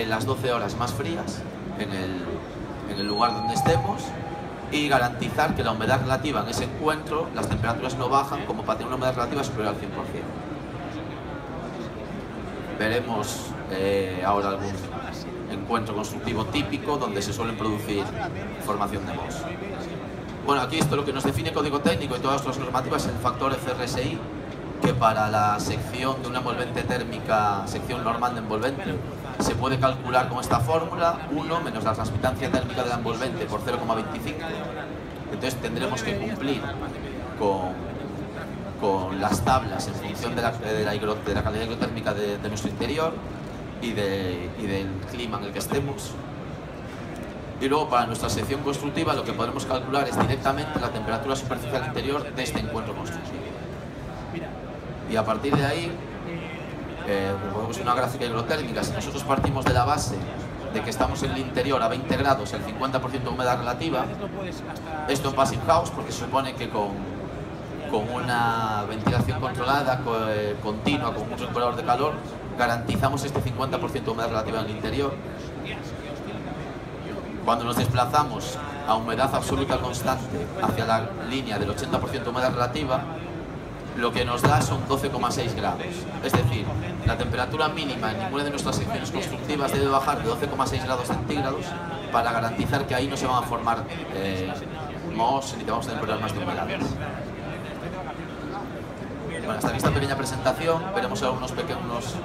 en las 12 horas más frías en el lugar donde estemos, y garantizar que la humedad relativa en ese encuentro, las temperaturas no bajan como para tener una humedad relativa superior al 100%. Veremos ahora algún encuentro constructivo típico donde se suelen producir formación de MOS. Bueno, aquí esto lo que nos define código técnico y todas las normativas es el factor FRSI, que para la sección de una envolvente térmica, sección normal de envolvente, se puede calcular con esta fórmula: 1 menos la transmitancia térmica de la envolvente por 0,25. Entonces tendremos que cumplir con las tablas en función de la calidad hidrotérmica de nuestro interior y del clima en el que estemos. Y luego para nuestra sección constructiva lo que podremos calcular es directamente la temperatura superficial interior de este encuentro constructivo. Y a partir de ahí, podemos una gráfica hidrotérmica. Si nosotros partimos de la base de que estamos en el interior a 20 grados, el 50% de humedad relativa, esto en Passive House, porque se supone que con una ventilación controlada, continua, con mucho recuperador de calor, garantizamos este 50% de humedad relativa en el interior. Cuando nos desplazamos a humedad absoluta constante hacia la línea del 80% de humedad relativa, lo que nos da son 12,6 grados. Es decir, la temperatura mínima en ninguna de nuestras secciones constructivas debe bajar de 12,6 grados centígrados para garantizar que ahí no se van a formar MOS ni vamos a tener problemas de humedad. Bueno, hasta aquí esta pequeña presentación. Veremos algunos pequeños